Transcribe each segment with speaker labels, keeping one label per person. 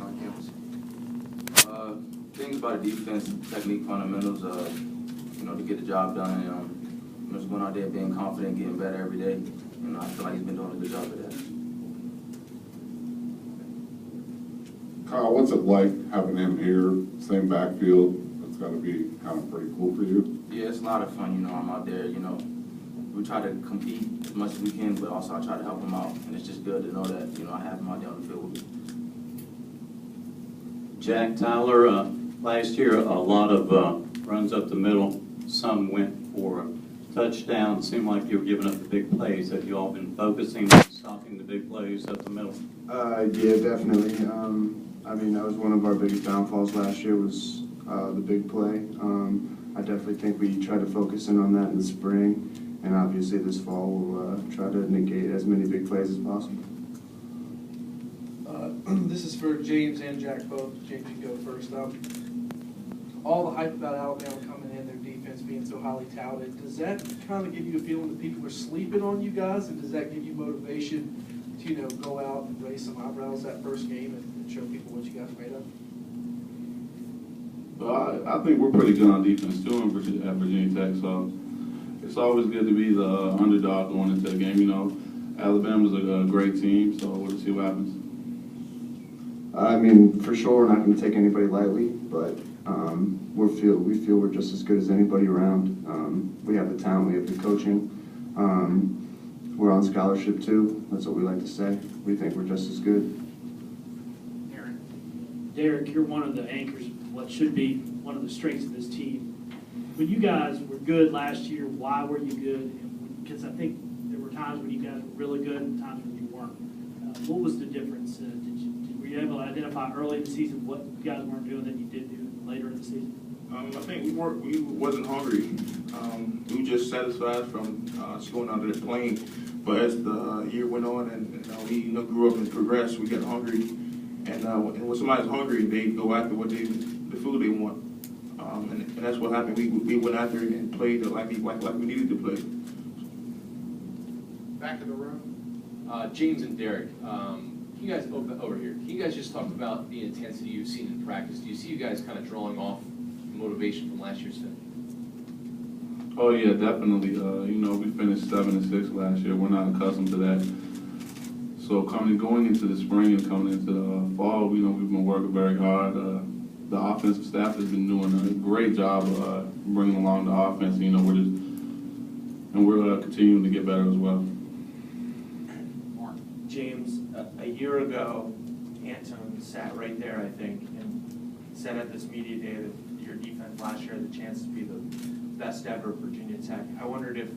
Speaker 1: on campus? Things about defense, technique, fundamentals, to get the job done, and just going out there being confident, getting better every day. I feel like he's been doing a good job of that.
Speaker 2: Kyle, what's it like having him here, same backfield? It's got to be kind of pretty cool for you.
Speaker 1: Yeah, it's a lot of fun. I'm out there. We try to compete as much as we can, but also I try to help him out, and it's just good to know that I have him out there on the field with me.
Speaker 3: Jack, Tyler, last year a lot of runs up the middle. Some went for touchdowns. Seemed like you were giving up the big plays. Have you all been focusing on stopping the big plays up the middle?
Speaker 4: Yeah, definitely. That was one of our biggest downfalls last year was the big play. I definitely think we try to focus in on that in the spring, and obviously this fall we'll try to negate as many big plays as possible.
Speaker 5: This is for James and Jack both. James, you go first. All the hype about Alabama coming in, their defense being so highly touted, does that kind of give you a feeling that people are sleeping on you guys, and does that give you motivation to go out and raise some eyebrows that first game and show people what you guys are made of?
Speaker 6: Well, I think we're pretty good on defense too at Virginia Tech, so it's always good to be the underdog going into the game. Alabama's a great team, so we'll see what happens.
Speaker 4: For sure, we're not going to take anybody lightly, but we feel we're just as good as anybody around. We have the talent, we have the coaching. We're on scholarship too. That's what we like to say. We think we're just as good.
Speaker 7: Derrick, you're one of the anchors of what should be one of the strengths of this team. When you guys were good last year, why were you good? Because I think there were times when you guys were really good and times when you weren't. What was the difference? Were you able to identify early in the season what you guys weren't doing that you did do later in the season?
Speaker 8: I think we wasn't hungry. We were just satisfied from just going out there playing. But as the year went on and we grew up and progressed, we got hungry. And when somebody's hungry, they go after the food they want. And that's what happened. We went after it and played like we needed to play.
Speaker 9: Back in the room. James and Derrick, can you guys over here? Can you guys just talk about the intensity you've seen in practice? Do you see you guys kind of drawing off motivation from last year's film?
Speaker 6: Oh yeah, definitely. We finished 7-6 last year. We're not accustomed to that. So going into the spring and coming into the fall, we've been working very hard. The offensive staff has been doing a great job bringing along the offense. We're continuing to get better as well.
Speaker 10: James, a year ago, Anton sat right there, I think, and said at this media day that your defense last year had the chance to be the best ever at Virginia Tech. I wondered if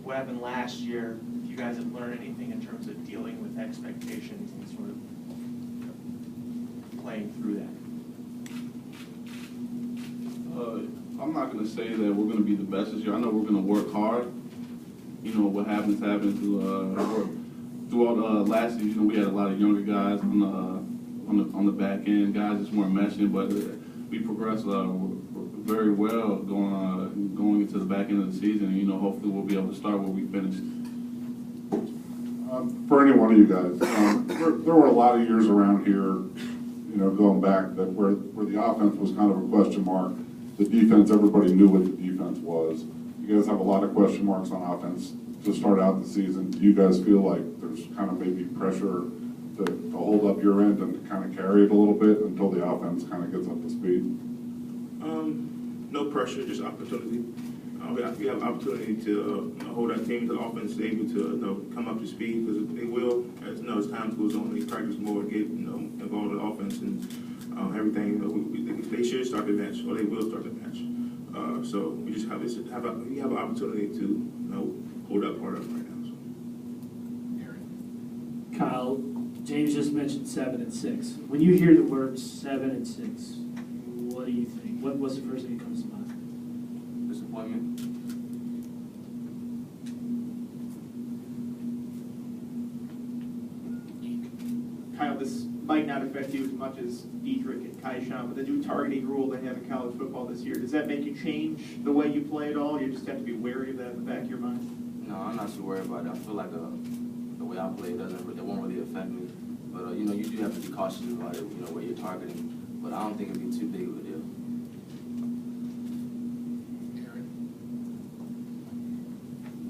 Speaker 10: what happened last year, if you guys have learned anything in terms of dealing with expectations and sort of playing through that.
Speaker 6: I'm not going to say that we're going to be the best this year. I know we're going to work hard. What happens throughout last season. We had a lot of younger guys on the back end. Guys just weren't meshing, but we progressed very well going into the back end of the season. And hopefully we'll be able to start where we finished.
Speaker 2: For any one of you guys, there were a lot of years around here, going back that where the offense was kind of a question mark. The defense, everybody knew what the defense was. You guys have a lot of question marks on offense to start out the season. Do you guys feel like there's kind of maybe pressure to hold up your end and to kind of carry it a little bit until the offense kind of gets up to speed?
Speaker 8: No pressure, just opportunity. We have opportunity to hold our team to the offense is able to come up to speed because they will, as time goes on, they practice more, get involved in the offense and everything. They should start the match, or they will start the match. So we just have an opportunity to hold that part up right now. So.
Speaker 7: Kyle, James just mentioned 7-6. When you hear the words 7-6, what do you think? What's the first thing that comes to mind?
Speaker 1: Disappointment.
Speaker 11: Kyle, this might not affect you as much as Derrick and Kaishan, but the new targeting rule they have in college football this year, does that make you change the way you play at all? You just have to be wary of that in the back of your mind?
Speaker 1: No, I'm not too worried about it. I feel like the way I play it won't really affect me. But, you know, you do have to be cautious about it, you know, where you're targeting. But I don't think it'd be too big of a deal.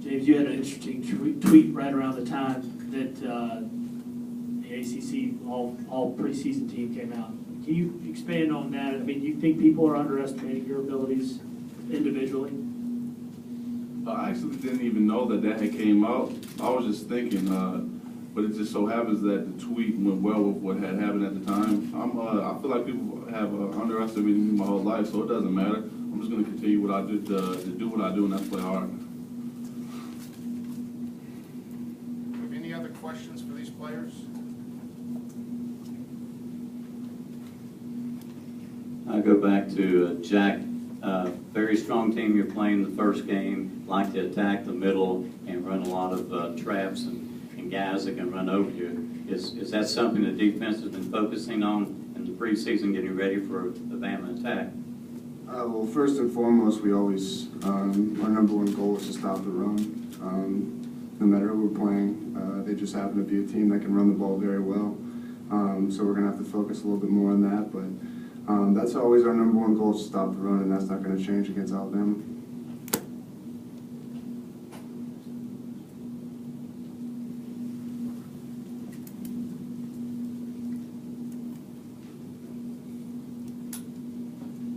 Speaker 7: James, you had an interesting tweet right around the time that the ACC all preseason team came out. Can you expand on that? I mean, do you think people are underestimating your abilities individually?
Speaker 6: I actually didn't even know that had came out. I was just thinking, but it just so happens that the tweet went well with what had happened at the time. I feel like people have underestimated me my whole life, so it doesn't matter. I'm just going to continue what I do, to do what I do, and that's play hard.
Speaker 12: Have any other questions for these players?
Speaker 3: I go back to Jack. Very strong team you're playing the first game, like to attack the middle and run a lot of traps and guys that can run over you. Is that something the defense has been focusing on in the preseason, getting ready for the Bama attack?
Speaker 4: Well, first and foremost, we always, our number one goal is to stop the run. No matter who we're playing, they just happen to be a team that can run the ball very well. So we're going to have to focus a little bit more on that, but that's always our number one goal, is to stop the run, and that's not going to change against Alabama.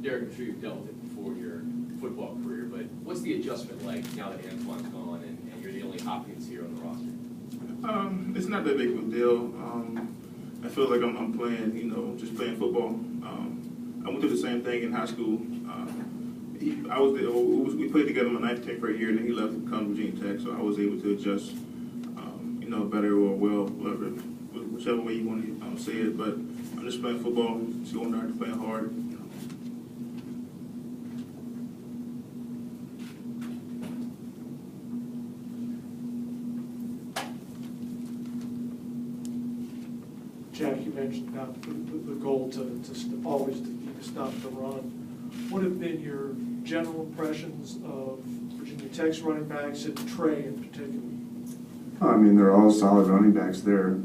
Speaker 9: Derrick, I'm sure you've dealt with it before your football career, but what's the adjustment like now that Antoine's gone and you're the only Hopkins here on the roster?
Speaker 8: It's not that big of a deal. I feel like I'm playing, you know, just playing football. I went through the same thing in high school. We played together my 9th, 10th grade year, and then he left to come to Virginia Tech, so I was able to adjust, you know, better or well, whichever way you want to say it. But I'm just playing football, just going out and playing hard. You know.
Speaker 5: Jack, you mentioned about the goal to always stop the run. What have been your general impressions of Virginia Tech's running backs and Trey in particular?
Speaker 4: I mean, they're all solid running backs. They're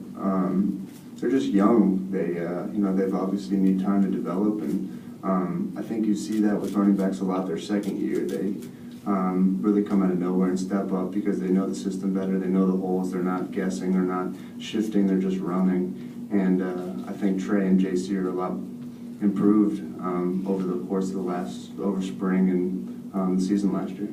Speaker 4: just young. They, you know, they've obviously need time to develop, and I think you see that with running backs a lot. Their second year, they really come out of nowhere and step up because they know the system better. They know the holes. They're not guessing. They're not shifting. They're just running. And I think Trey and JC are a lot improved over the course of over spring and the season last year.